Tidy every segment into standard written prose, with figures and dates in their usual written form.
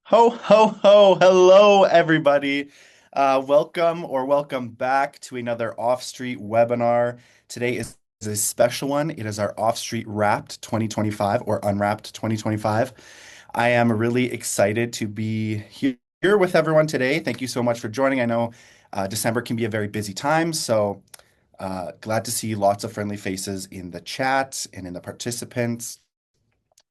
Ho, ho, ho. Hello, everybody. Welcome back to another Offstreet webinar. Today is a special one. It is our Offstreet Wrapped 2025 or Unwrapped 2025. I am really excited to be here with everyone today. Thank you so much for joining. I know December can be a very busy time, so glad to see lots of friendly faces in the chat and in the participants.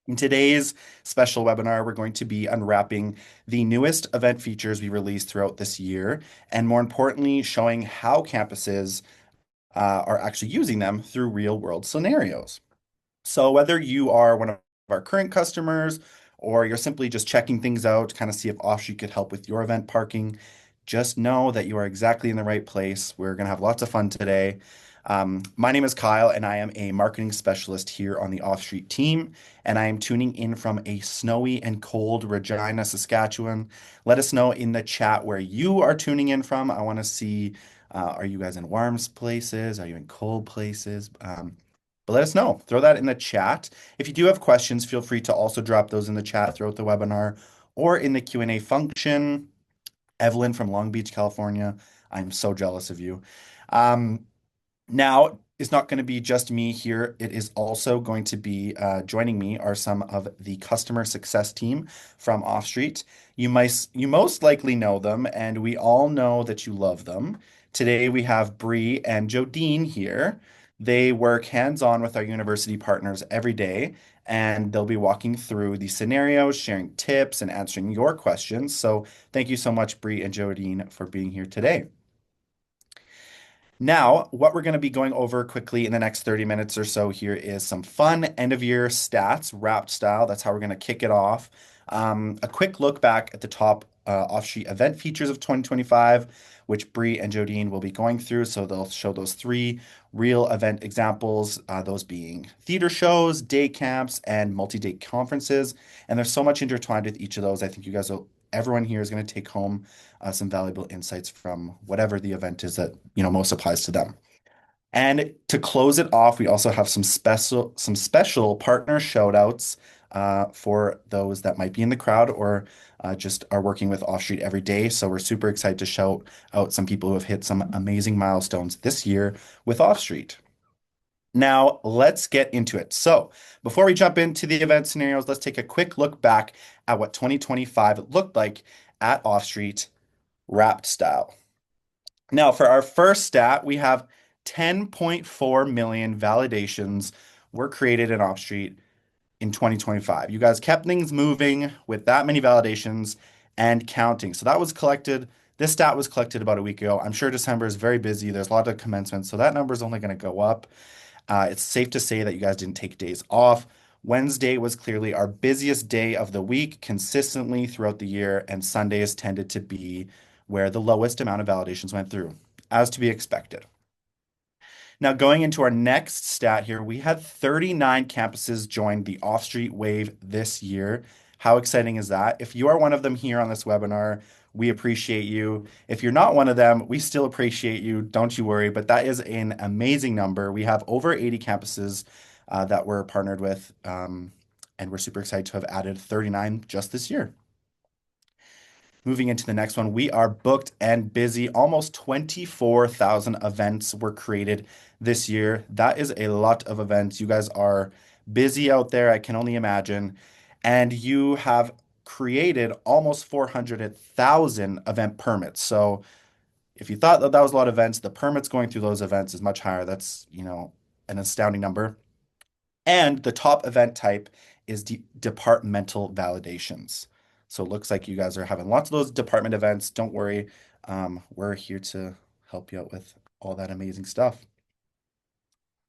In today's special webinar, we're going to be unwrapping the newest event features we released throughout this year, and more importantly, showing how campuses are actually using them through real-world scenarios. So whether you are one of our current customers or you're simply just checking things out to kind of see if Offshoot could help with your event parking, just know that you are exactly in the right place. We're going to have lots of fun today. My name is Kyle, and I am a marketing specialist here on the Offstreet team, and I am tuning in from a snowy and cold Regina, Saskatchewan. Let us know in the chat where you are tuning in from. I want to see, are you guys in warm places? Are you in cold places? But let us know. Throw that in the chat. If you do have questions, feel free to also drop those in the chat throughout the webinar or in the Q&A function. Evelyn from Long Beach, California, I'm so jealous of you. Um, Now, it's not going to be just me here. It is also going to be joining me are some of the customer success team from Offstreet. You most likely know them, and we all know that you love them. Today we have Bree and Jodine here. They work hands-on with our university partners every day, and they'll be walking through the scenarios, sharing tips, and answering your questions. So thank you so much, Bree and Jodine, for being here today. Now, what we're going to be going over quickly in the next 30 minutes or so here is some fun end of year stats, wrapped style. That's how we're going to kick it off. A quick look back at the top offsheet event features of 2025, which Bree and Jodine will be going through. So they'll show those three real event examples, those being theater shows, day camps, and multi-day conferences. And there's so much intertwined with each of those. I think everyone here is going to take home some valuable insights from whatever the event is that most applies to them. And to close it off, we also have some special partner shout outs for those that might be in the crowd or just are working with Offstreet every day. So we're super excited to shout out some people who have hit some amazing milestones this year with Offstreet. Now, let's get into it. So, before we jump into the event scenarios, let's take a quick look back at what 2025 looked like at Offstreet wrapped style. Now, for our first stat, we have 10.4 million validations were created in Offstreet in 2025. You guys kept things moving with that many validations and counting. So that was collected. This stat was collected about a week ago. I'm sure December is very busy. There's a lot of commencements, so that number is only going to go up. It's safe to say that you guys didn't take days off. Wednesday was clearly our busiest day of the week consistently throughout the year, and Sundays tended to be where the lowest amount of validations went through, as to be expected. Now, going into our next stat here, we had 39 campuses join the Offstreet Wave this year. How exciting is that? If you are one of them here on this webinar, we appreciate you. If you're not one of them, we still appreciate you. Don't you worry, but that is an amazing number. We have over 80 campuses that we're partnered with, and we're super excited to have added 39 just this year. Moving into the next one, we are booked and busy. Almost 24,000 events were created this year. That is a lot of events. You guys are busy out there, I can only imagine. And you have created almost 400,000 event permits. So if you thought that was a lot of events, the permits going through those events is much higher. That's, an astounding number. And the top event type is departmental validations. So it looks like you guys are having lots of those department events. Don't worry. We're here to help you out with all that amazing stuff.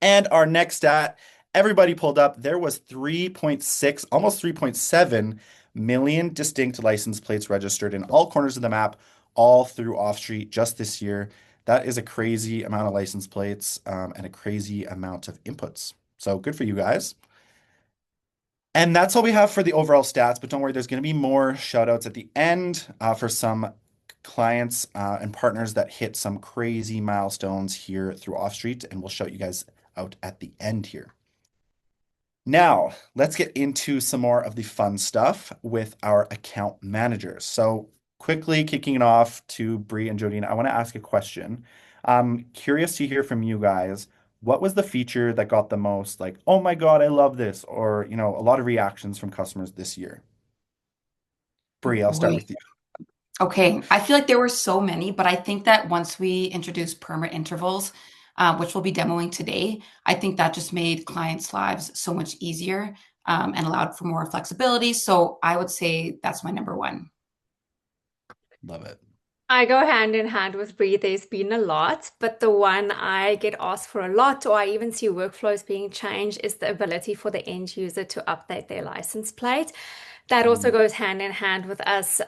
And our next stat, everybody pulled up. There was 3.6, almost 3.7 million distinct license plates registered in all corners of the map, all through Offstreet just this year. That is a crazy amount of license plates and a crazy amount of inputs. So good for you guys. And that's all we have for the overall stats, but don't worry, there's going to be more shout outs at the end for some clients and partners that hit some crazy milestones here through Offstreet, and we'll shout you guys out at the end here. Now, let's get into some more of the fun stuff with our account managers. So, quickly kicking it off to Bree and Jodine, I want to ask a question. I'm curious to hear from you guys. What was the feature that got the most, like, oh my God, I love this, or, a lot of reactions from customers this year? Oh Bree, I'll start boy. with you. Okay. I feel like there were so many, but I think that once we introduced permit intervals, which we'll be demoing today, I think that just made clients' lives so much easier, and allowed for more flexibility. So I would say that's my number one. Love it. I go hand in hand with Bree. There's been a lot, but the one I get asked for a lot, or I even see workflows being changed, is the ability for the end user to update their license plate. That also Mm. goes hand in hand with us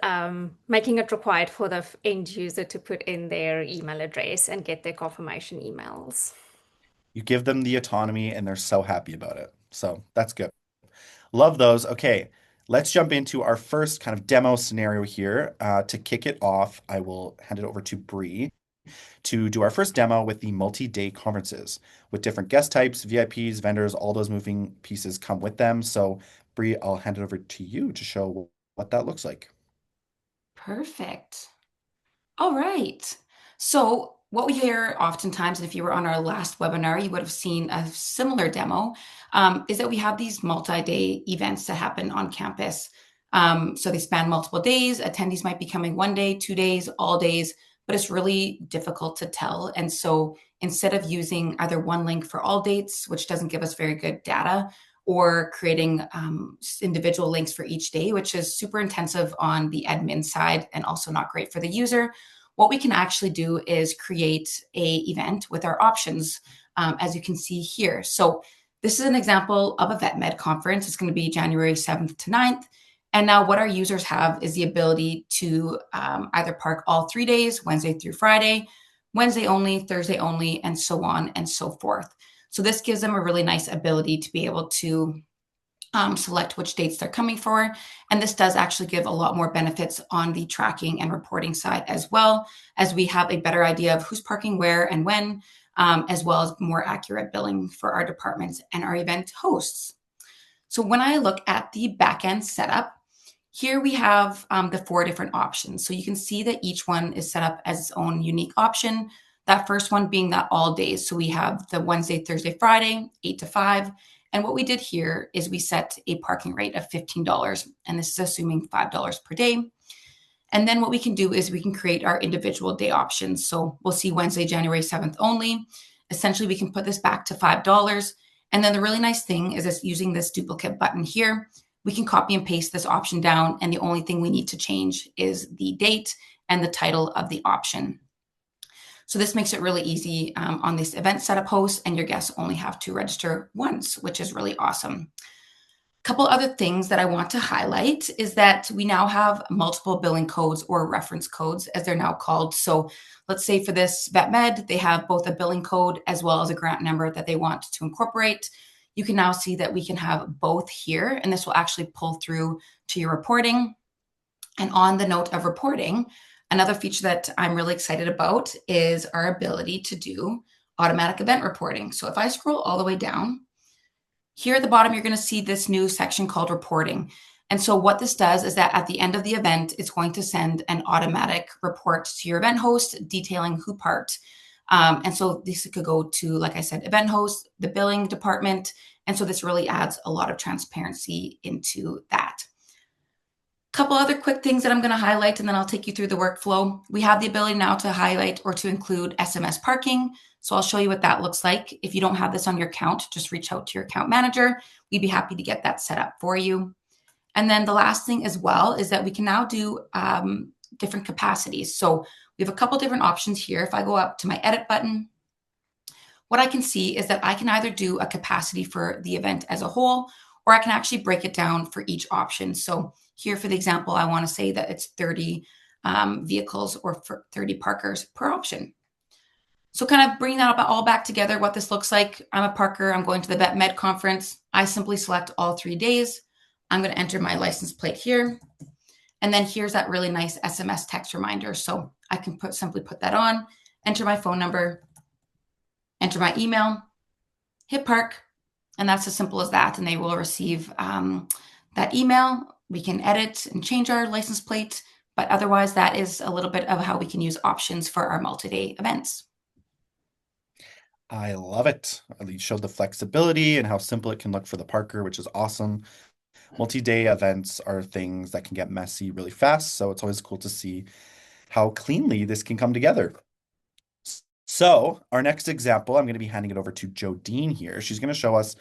making it required for the end user to put in their email address and get their confirmation emails. You give them the autonomy and they're so happy about it. So that's good. Love those. Okay, let's jump into our first kind of demo scenario here. To kick it off, I will hand it over to Bree to do our first demo with the multi-day conferences with different guest types, VIPs, vendors, all those moving pieces come with them. So, Bree, I'll hand it over to you to show what that looks like. Perfect. All right. So, what we hear oftentimes, and if you were on our last webinar, you would have seen a similar demo, is that we have these multi-day events that happen on campus. So they span multiple days. Attendees might be coming one day, 2 days, all days, but it's really difficult to tell. And so instead of using either one link for all dates, which doesn't give us very good data, or creating individual links for each day, which is super intensive on the admin side and also not great for the user, what we can actually do is create a event with our options, as you can see here. So this is an example of a vet med conference. It's going to be January 7th to 9th. And now what our users have is the ability to either park all 3 days, Wednesday through Friday, Wednesday only, Thursday only, and so on and so forth. So this gives them a really nice ability to be able to select which dates they're coming for. And this does actually give a lot more benefits on the tracking and reporting side as well, as we have a better idea of who's parking where and when, as well as more accurate billing for our departments and our event hosts. So when I look at the backend setup, here we have the four different options. So you can see that each one is set up as its own unique option. That first one being that all days. So we have the Wednesday, Thursday, Friday, 8 to 5. And what we did here is we set a parking rate of $15. And this is assuming $5 per day. And then what we can do is we can create our individual day options. So we'll see Wednesday, January 7th only. Essentially, we can put this back to $5. And then the really nice thing is this, using this duplicate button here, we can copy and paste this option down. And the only thing we need to change is the date and the title of the option. So this makes it really easy on this event setup host, and your guests only have to register once, which is really awesome. Couple other things that I want to highlight is that we now have multiple billing codes, or reference codes as they're now called. So let's say for this vet med, they have both a billing code as well as a grant number that they want to incorporate. You can now see that we can have both here, and this will actually pull through to your reporting. And on the note of reporting, another feature that I'm really excited about is our ability to do automatic event reporting. So if I scroll all the way down, here at the bottom, you're going to see this new section called reporting. And so what this does is that at the end of the event, it's going to send an automatic report to your event host detailing who parked. And so this could go to, like I said, event host, the billing department. And so this really adds a lot of transparency into that. Couple other quick things that I'm going to highlight, and then I'll take you through the workflow. We have the ability now to highlight or to include SMS parking. So I'll show you what that looks like. If you don't have this on your account, just reach out to your account manager. We'd be happy to get that set up for you. And then the last thing as well is that we can now do different capacities. So we have a couple different options here. If I go up to my edit button, what I can see is that I can either do a capacity for the event as a whole, or I can actually break it down for each option. So here, for the example, I want to say that it's 30 vehicles or 30 parkers per option. So kind of bringing that all back together, what this looks like. I'm a parker. I'm going to the Vet Med conference. I simply select all 3 days. I'm going to enter my license plate here. And then here's that really nice SMS text reminder. So I can simply put that on, enter my phone number, enter my email, hit park, And that's as simple as that. And they will receive that email. We can edit and change our license plate. But otherwise, that is a little bit of how we can use options for our multi-day events. I love it. You showed the flexibility and how simple it can look for the parker, which is awesome. Multi-day events are things that can get messy really fast, so it's always cool to see how cleanly this can come together. So our next example, I'm going to be handing it over to Jodine here. She's going to show us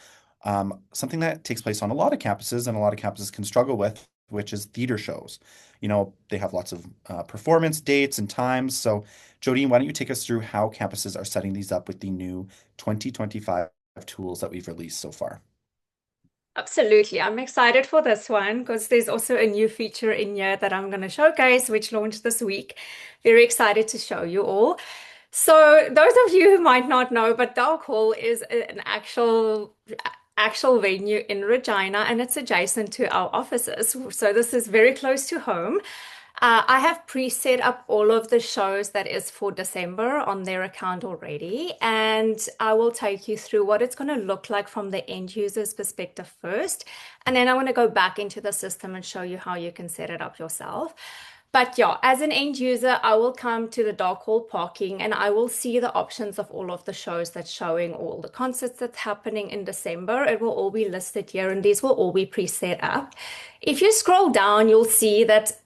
something that takes place on a lot of campuses and a lot of campuses can struggle with, which is theater shows. You know, they have lots of performance dates and times. So Jodine, why don't you take us through how campuses are setting these up with the new 2025 tools that we've released so far? Absolutely. I'm excited for this one because there's also a new feature in here that I'm going to showcase, which launched this week. Very excited to show you all. So those of you who might not know, but Dark Hall is an actual venue in Regina, and it's adjacent to our offices. So this is very close to home. I have pre-set up all of the shows that is for December on their account already, and I will take you through what it's going to look like from the end user's perspective first, and then I want to go back into the system and show you how you can set it up yourself. But yeah, as an end user, I will come to the Dark Hall parking and I will see the options of all of the shows that's showing, all the concerts that's happening in December. It will all be listed here and these will all be pre-set up. If you scroll down, you'll see that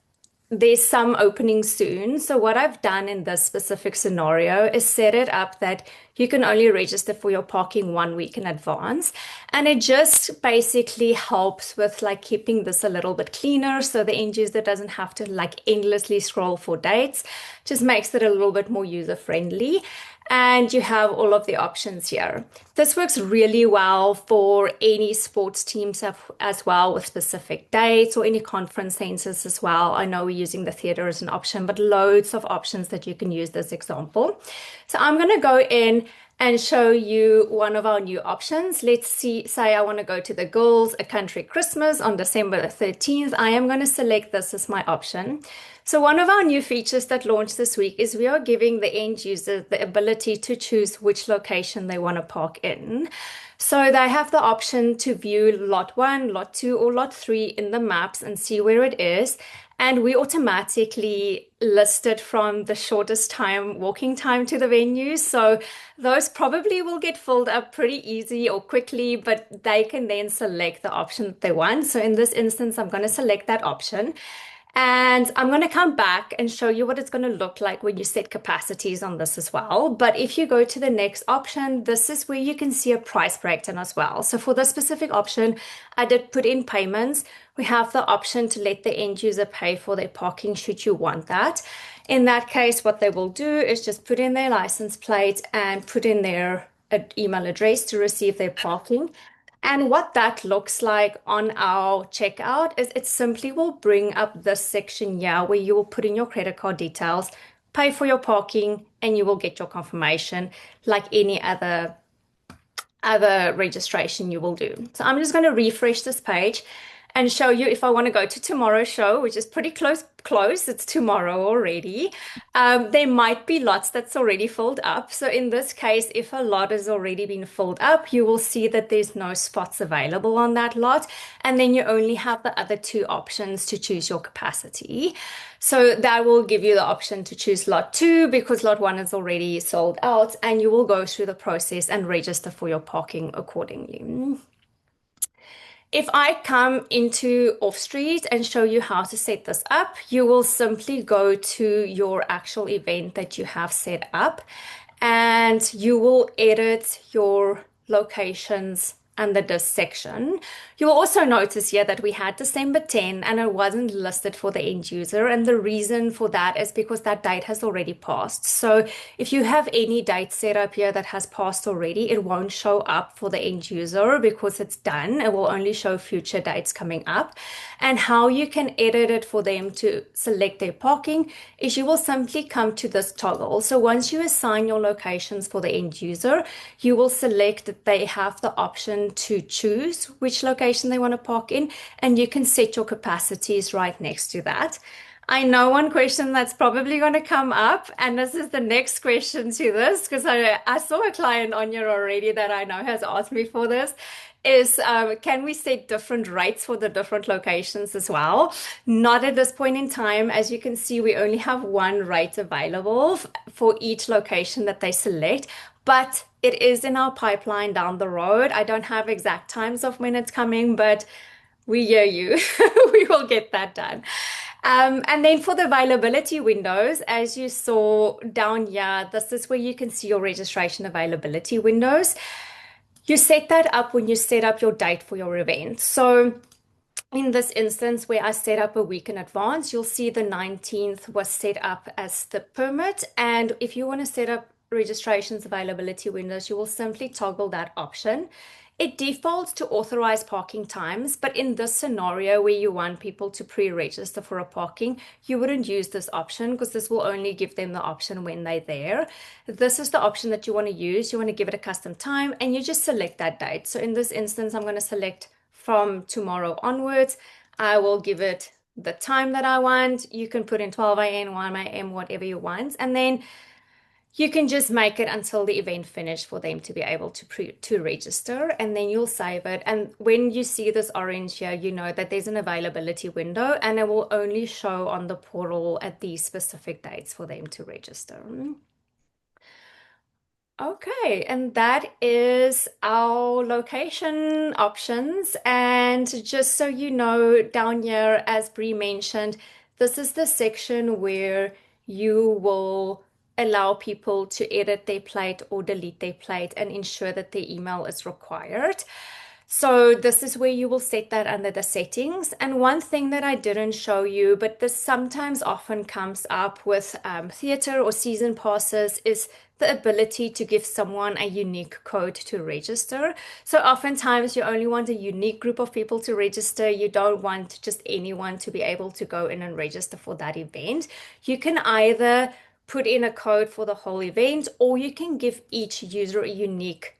there's some opening soon. So what I've done in this specific scenario is set it up that you can only register for your parking 1 week in advance. And it just basically helps with like keeping this a little bit cleaner so the end user doesn't have to like endlessly scroll for dates. Just makes it a little bit more user friendly. And you have all of the options here. This works really well for any sports teams as well with specific dates or any conference centers as well. I know we're using the theater as an option, but loads of options that you can use this example. So I'm going to go in and show you one of our new options. Let's say I want to go to the Girls A Country Christmas on December the 13th. I am going to select this as my option. So one of our new features that launched this week is we are giving the end user the ability to choose which location they want to park in. So they have the option to view lot 1, lot 2, or lot 3 in the maps and see where it is. And we automatically list it from the shortest walking time to the venue. So those probably will get filled up pretty easy or quickly, but they can then select the option that they want. So in this instance, I'm going to select that option. And I'm going to come back and show you what it's going to look like when you set capacities on this as well. But if you go to the next option, this is where you can see a price breakdown as well. So for this specific option, I did put in payments. We have the option to let the end user pay for their parking should you want that. In that case, what they will do is just put in their license plate and put in their email address to receive their parking. And what that looks like on our checkout is it simply will bring up this section here where you will put in your credit card details, pay for your parking, and you will get your confirmation like any other registration you will do. So I'm just going to refresh this page and show you if I want to go to tomorrow's show, which is pretty close. It's tomorrow already. There might be lots that's already filled up. So in this case, if a lot has already been filled up, you will see that there's no spots available on that lot. And then you only have the other 2 options to choose your capacity. So that will give you the option to choose lot 2 because lot 1 is already sold out, and you will go through the process and register for your parking accordingly. If I come into Offstreet and show you how to set this up, you will simply go to your actual event that you have set up and you will edit your locations under this section. You will also notice here that we had December 10 and it wasn't listed for the end user. And the reason for that is because that date has already passed. So if you have any date set up here that has passed already, it won't show up for the end user because it's done. It will only show future dates coming up. And how you can edit it for them to select their parking is you will simply come to this toggle. So once you assign your locations for the end user, you will select that they have the option to choose which location they want to park in, and you can set your capacities right next to that. I know one question that's probably going to come up, and this is the next question to this, because I saw a client on here already that I know has asked me for this, is can we set different rates for the different locations as well? Not at this point in time. As you can see, we only have one rate available for each location that they select, but it is in our pipeline down the road. I don't have exact times of when it's coming, but we hear you. We will get that done. And then for the availability windows, as you saw down here, this is where you can see your registration availability windows. You set that up when you set up your date for your event. So in this instance, where I set up a week in advance, you'll see the 19th was set up as the permit. And if you want to set up registrations availability windows, you will simply toggle that option. It defaults to authorized parking times, but in this scenario where you want people to pre-register for a parking, you wouldn't use this option because this will only give them the option when they're there. This is the option that you want to use. You want to give it a custom time and you just select that date. So in this instance, I'm going to select from tomorrow onwards. I will give it the time that I want. You can put in 12 a.m., 1 a.m., whatever you want. And then you can just make it until the event finished for them to be able to register, and then you'll save it. And when you see this orange here, you know that there's an availability window and it will only show on the portal at these specific dates for them to register. Okay, and that is our location options. And just so you know, down here, as Bree mentioned, this is the section where you will allow people to edit their plate or delete their plate and ensure that their email is required. So this is where you will set that under the settings. And one thing that I didn't show you, but this sometimes often comes up with theater or season passes, is the ability to give someone a unique code to register. So oftentimes you only want a unique group of people to register. You don't want just anyone to be able to go in and register for that event. You can either put in a code for the whole event, or you can give each user a unique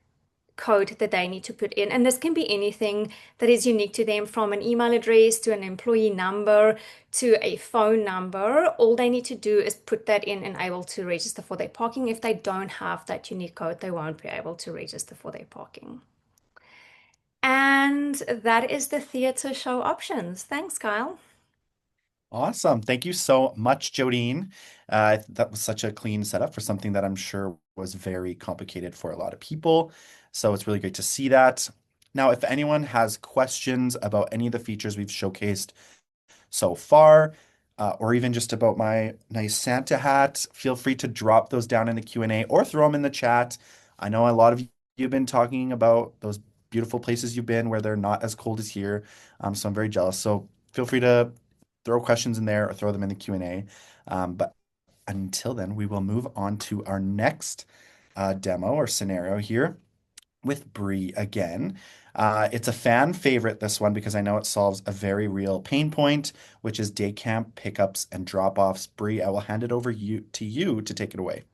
code that they need to put in. And this can be anything that is unique to them, from an email address to an employee number to a phone number. All they need to do is put that in and able to register for their parking. If they don't have that unique code, they won't be able to register for their parking. And that is the theater show options. Thanks, Kyle. Awesome. Thank you so much, Jodine. That was such a clean setup for something that I'm sure was very complicated for a lot of people. So it's really great to see that. Now, if anyone has questions about any of the features we've showcased so far, or even just about my nice Santa hat, feel free to drop those down in the Q&A or throw them in the chat. I know a lot of you have been talking about those beautiful places you've been where they're not as cold as here. So I'm very jealous. So feel free to throw questions in there or throw them in the Q&A. But until then, we will move on to our next demo or scenario here with Bree again. It's a fan favorite, this one, because I know it solves a very real pain point, which is day camp pickups and drop-offs. Bree, I will hand it over to you to take it away.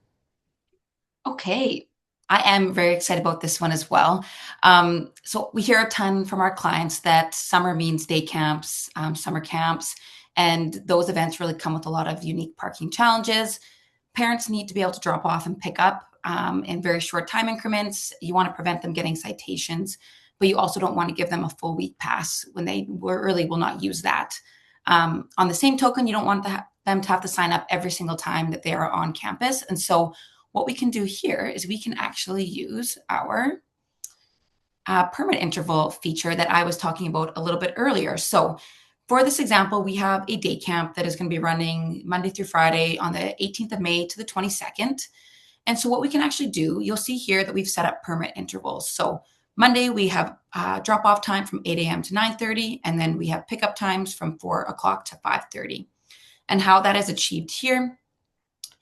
Okay. I am very excited about this one as well. So we hear a ton from our clients that summer means day camps, summer camps, and those events really come with a lot of unique parking challenges. Parents need to be able to drop off and pick up in very short time increments. You want to prevent them getting citations, but you also don't want to give them a full week pass when they really will not use that. On the same token, you don't want them to have to sign up every single time that they are on campus. And so what we can do here is we can actually use our permit interval feature that I was talking about a little bit earlier. So for this example, we have a day camp that is going to be running Monday through Friday on the 18th of May to the 22nd. And so what we can actually do, you'll see here that we've set up permit intervals. So Monday, we have drop-off time from 8 a.m. to 9:30, and then we have pickup times from 4 o'clock to 5:30. And how that is achieved here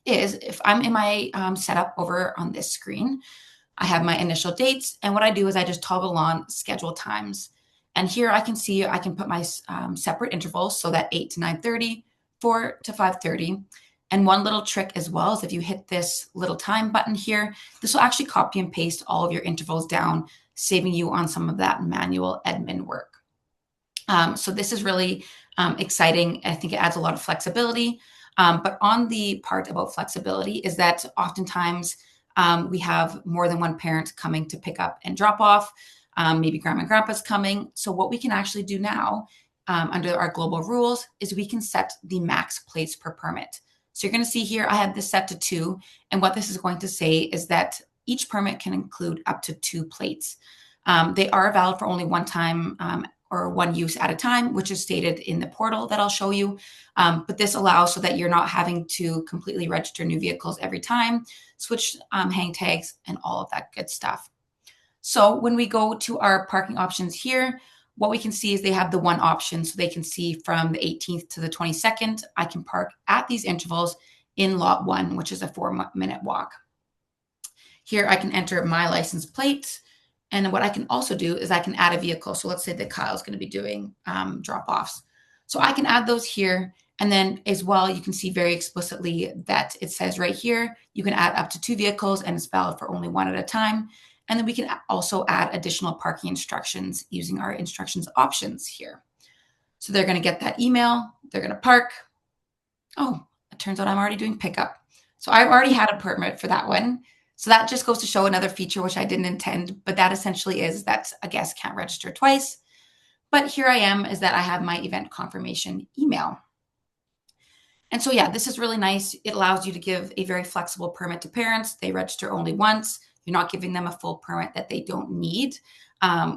is if I'm in my setup over on this screen, I have my initial dates, and what I do is I just toggle on schedule times. And here I can see I can put my separate intervals, so that 8 to 9:30, 4 to 5:30. And one little trick as well is if you hit this little time button here, this will actually copy and paste all of your intervals down, saving you on some of that manual admin work. So this is really exciting. I think it adds a lot of flexibility. But on the part about flexibility is that oftentimes we have more than one parent coming to pick up and drop off. maybe grandma and grandpa's coming. So what we can actually do now under our global rules is we can set the max plates per permit. So you're going to see here, I have this set to 2. And what this is going to say is that each permit can include up to 2 plates. They are valid for only one time or one use at a time, which is stated in the portal that I'll show you. But this allows so that you're not having to completely register new vehicles every time, switch hang tags, and all of that good stuff. So when we go to our parking options here, what we can see is they have the one option. So they can see from the 18th to the 22nd, I can park at these intervals in lot 1, which is a 4-minute walk. Here I can enter my license plate. And what I can also do is I can add a vehicle. So let's say that Kyle's going to be doing drop-offs. So I can add those here. And then as well, you can see very explicitly that it says right here, you can add up to 2 vehicles and it's valid for only one at a time. And then we can also add additional parking instructions using our instructions options here. So they're going to get that email. They're going to park. Oh, it turns out I'm already doing pickup. So I've already had a permit for that one. So that just goes to show another feature, which I didn't intend, but that essentially is that a guest can't register twice. But here I am is that I have my event confirmation email. And so, yeah, this is really nice. It allows you to give a very flexible permit to parents. They register only once. You're not giving them a full permit that they don't need,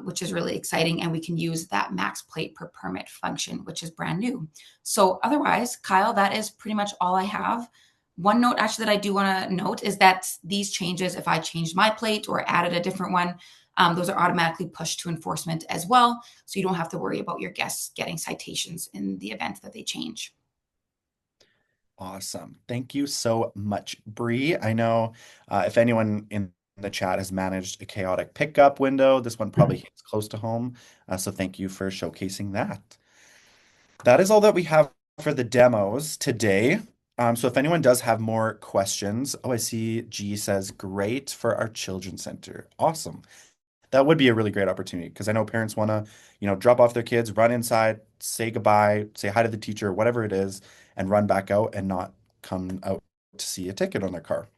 which is really exciting. And we can use that max plate per permit function, which is brand new. So otherwise, Kyle, that is pretty much all I have. One note actually that I do want to note is that these changes, if I changed my plate or added a different one, those are automatically pushed to enforcement as well. So you don't have to worry about your guests getting citations in the event that they change. Awesome. Thank you so much, Bree. I know if anyone in the chat has managed a chaotic pickup window, this one probably hits close to home. So thank you for showcasing that. That is all that we have for the demos today. So if anyone does have more questions, oh, I see G says, great for our children's center. Awesome. That would be a really great opportunity because I know parents want to, drop off their kids, run inside, say goodbye, say hi to the teacher, whatever it is, and run back out and not come out to see a ticket on their car.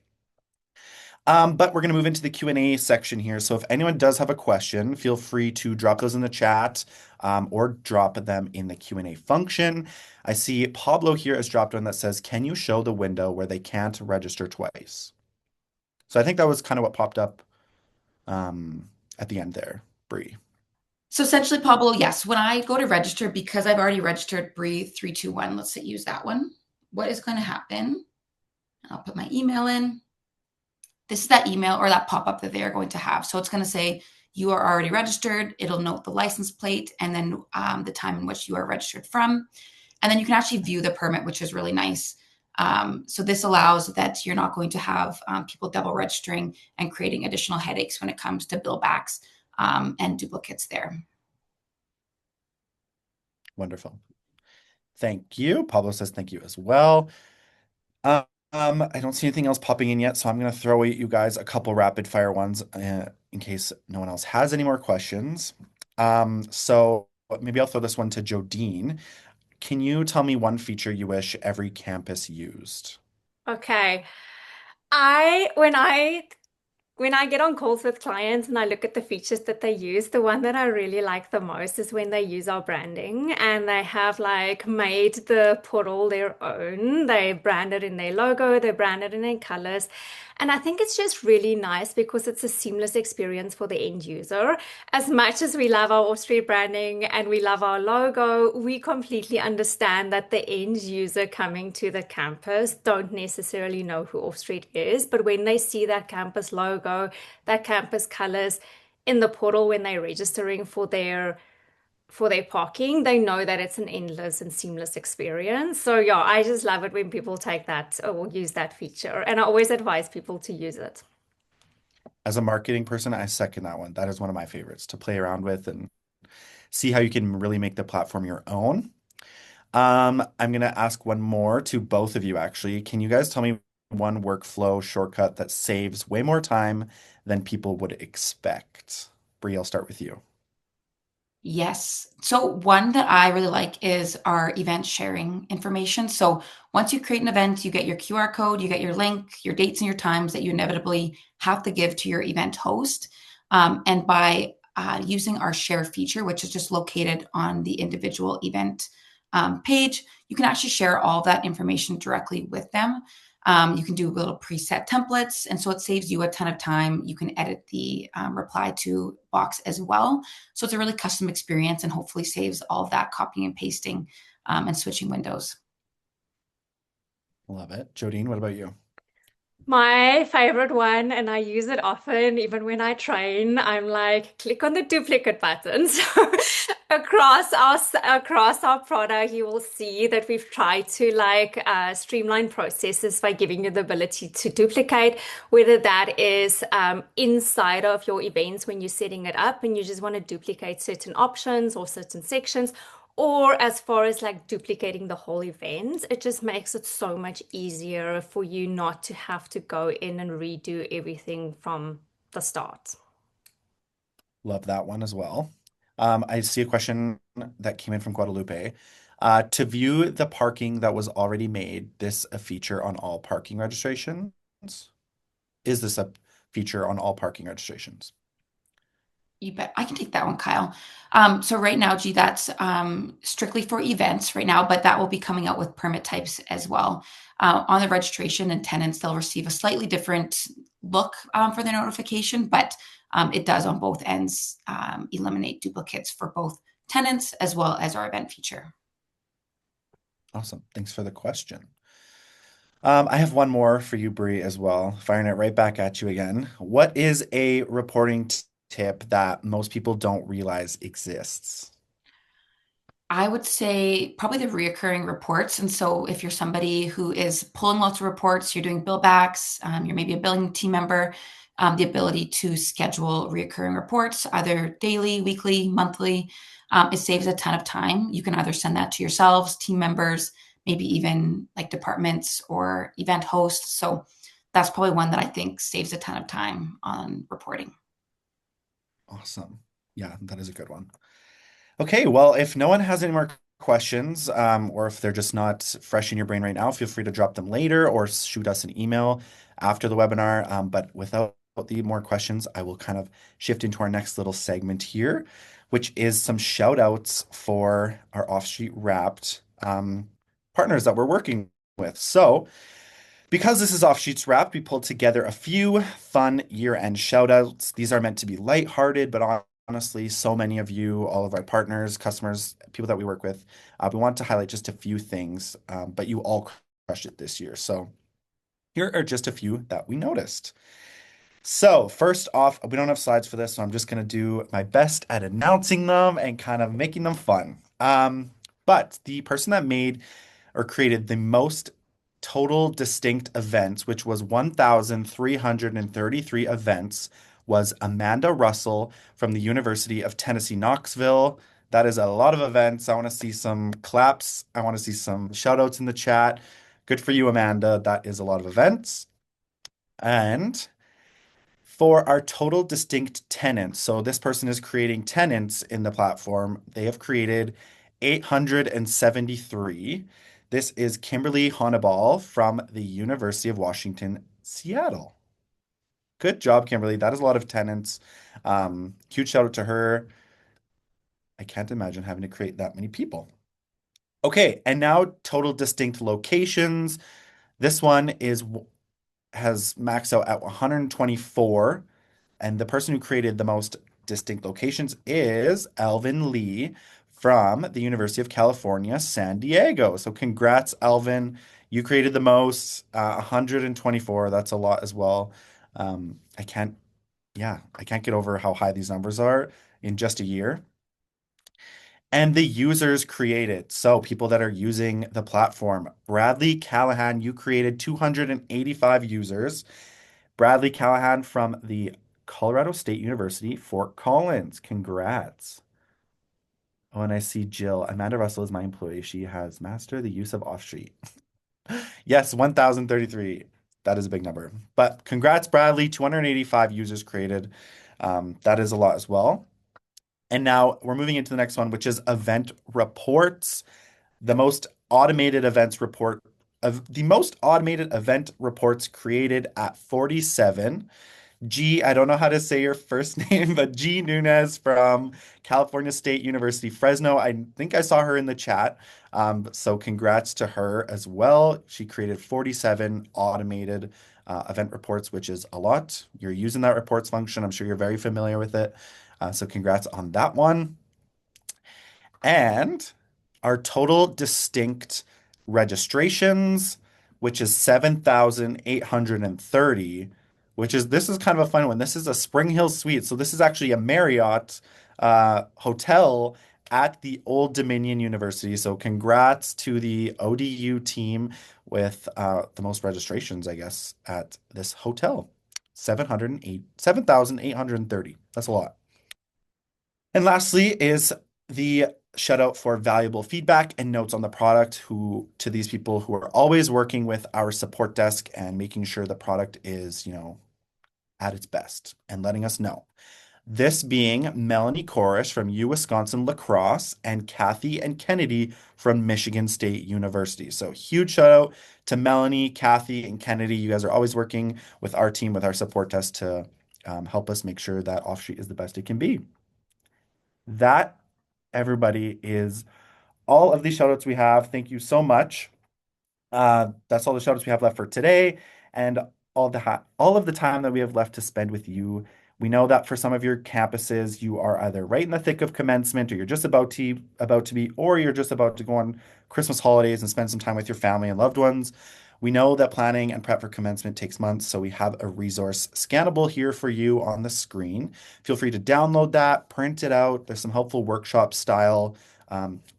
But we're going to move into the Q&A section here. So if anyone does have a question, feel free to drop those in the chat or drop them in the Q&A function. I see Pablo here has dropped one that says, can you show the window where they can't register twice? So I think that was kind of what popped up at the end there, Bree. So essentially, Pablo, yes, when I go to register, because I've already registered Breathe 321, let's say use that one. What is going to happen? I'll put my email in. This is that email or that pop-up that they are going to have. So it's going to say you are already registered. It'll note the license plate and then the time in which you are registered from. And then you can actually view the permit, which is really nice. So this allows that you're not going to have people double registering and creating additional headaches when it comes to bill backs and duplicates there. Wonderful. Thank you. Pablo says thank you as well. I don't see anything else popping in yet, so I'm going to throw at you guys a couple rapid fire ones in case no one else has any more questions. So maybe I'll throw this one to Jodine. Can you tell me one feature you wish every campus used? Okay. When I get on calls with clients and I look at the features that they use, the one that I really like the most is when they use our branding and they have like made the portal their own. They brand it in their logo, they brand it in their colors. And I think it's just really nice because it's a seamless experience for the end user. As much as we love our Offstreet branding and we love our logo, we completely understand that the end user coming to the campus don't necessarily know who Offstreet is. But when they see that campus logo, that campus colors in the portal when they're registering for their parking, they know that it's an endless and seamless experience. So yeah, I just love it when people take that or use that feature. And I always advise people to use it. As a marketing person, I second that one. That is one of my favorites to play around with and see how you can really make the platform your own. I'm going to ask one more to both of you, actually. Can you guys tell me one workflow shortcut that saves way more time than people would expect? Bree, I'll start with you. Yes. So one that I really like is our event sharing information. So once you create an event, you get your QR code, you get your link, your dates and your times that you inevitably have to give to your event host. And by using our share feature, which is just located on the individual event page, you can actually share all of that information directly with them. You can do little preset templates, and so it saves you a ton of time. You can edit the reply to box as well. So it's a really custom experience and hopefully saves all of that copying and pasting and switching windows. Love it. Jodine, what about you? My favorite one, and I use it often, even when I train, I'm like, click on the duplicate button. So across our product, you will see that we've tried to streamline processes by giving you the ability to duplicate, whether that is inside of your events when you're setting it up and you just want to duplicate certain options or certain sections, or as far as like duplicating the whole event. It just makes it so much easier for you not to have to go in and redo everything from the start. Love that one as well. I see a question that came in from Guadalupe. To view the parking that was already made, this a feature on all parking registrations? Is this a feature on all parking registrations? You bet. I can take that one, Kyle. So right now, G, that's strictly for events right now, but that will be coming out with permit types as well. On the registration and tenants, they'll receive a slightly different look for the notification, but it does on both ends eliminate duplicates for both tenants as well as our event feature. Awesome. Thanks for the question. I have one more for you, Bree, as well. Firing it right back at you again. What is a reporting tip that most people don't realize exists? I would say probably the reoccurring reports. And so if you're somebody who is pulling lots of reports, you're doing bill backs, you're maybe a billing team member, the ability to schedule reoccurring reports, either daily, weekly, monthly, it saves a ton of time. You can either send that to yourselves, team members, maybe even like departments or event hosts. So that's probably one that I think saves a ton of time on reporting. Awesome. Yeah, that is a good one. Okay, well, if no one has any more questions, or if they're just not fresh in your brain right now, feel free to drop them later or shoot us an email after the webinar. But without the more questions, I will kind of shift into our next little segment here, which is some shout outs for our Offstreet Wrapped partners that we're working with. So, because this is Offsheets Wrapped, we pulled together a few fun year-end shout-outs. These are meant to be lighthearted, but honestly, so many of you, all of our partners, customers, people that we work with, we want to highlight just a few things, but you all crushed it this year. So here are just a few that we noticed. So first off, we don't have slides for this, so I'm just going to do my best at announcing them and kind of making them fun. But the person that made or created the most total distinct events, which was 1,333 events, was Amanda Russell from the University of Tennessee, Knoxville. That is a lot of events. I want to see some claps. I want to see some shout outs in the chat. Good for you, Amanda. That is a lot of events. And for our total distinct tenants, so this person is creating tenants in the platform. They have created 873. This is Kimberly Honeyball from the University of Washington, Seattle. Good job, Kimberly. That is a lot of tenants. Huge shout out to her. I can't imagine having to create that many people. Okay, and now total distinct locations. This one has maxed out at 124. And the person who created the most distinct locations is Alvin Lee from the University of California, San Diego. So congrats, Alvin. You created the most, 124. That's a lot as well. I can't, yeah, I can't get over how high these numbers are in just a year. And the users created. So people that are using the platform. Bradley Callahan, you created 285 users. Bradley Callahan from the Colorado State University, Fort Collins. Congrats. Oh, and I see Jill. Amanda Russell is my employee. She has mastered the use of Offstreet. Yes, 1,033. That is a big number. But congrats, Bradley. 285 users created. That is a lot as well. And now we're moving into the next one, which is event reports. The most automated events report of the most automated event reports created at 47. G, I don't know how to say your first name, but G Nunez from California State University, Fresno. I think I saw her in the chat. So congrats to her as well. She created 47 automated event reports, which is a lot. You're using that reports function. I'm sure you're very familiar with it. So congrats on that one. And our total distinct registrations, which is 7,830, which is this is kind of a fun one. This is a Spring Hill suite. So this is actually a Marriott hotel at the Old Dominion University. So congrats to the ODU team with the most registrations, I guess, at this hotel. 7,830. That's a lot. And lastly is the shout out for valuable feedback and notes on the product who to these people who are always working with our support desk and making sure the product is, at its best and letting us know. This being Melanie Korish from U Wisconsin Lacrosse and Kathy and Kennedy from Michigan State University. So huge shout out to Melanie, Kathy, and Kennedy. You guys are always working with our team, with our support desk to help us make sure that Offstreet is the best it can be. That, everybody, is all of the shoutouts we have. Thank you so much. That's all the shoutouts we have left for today, and all of the time that we have left to spend with you. We know that for some of your campuses, you are either right in the thick of commencement, or you're just about to be, or you're just about to go on Christmas holidays and spend some time with your family and loved ones. We know that planning and prep for commencement takes months, so we have a resource scannable here for you on the screen. Feel free to download that, print it out. There's some helpful workshop style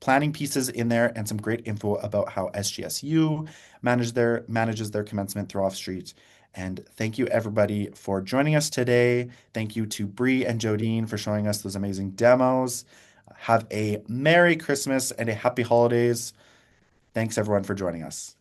planning pieces in there and some great info about how SGSU manages their commencement through Offstreet. And thank you everybody for joining us today. Thank you to Bree and Jodine for showing us those amazing demos. Have a Merry Christmas and a Happy Holidays. Thanks everyone for joining us.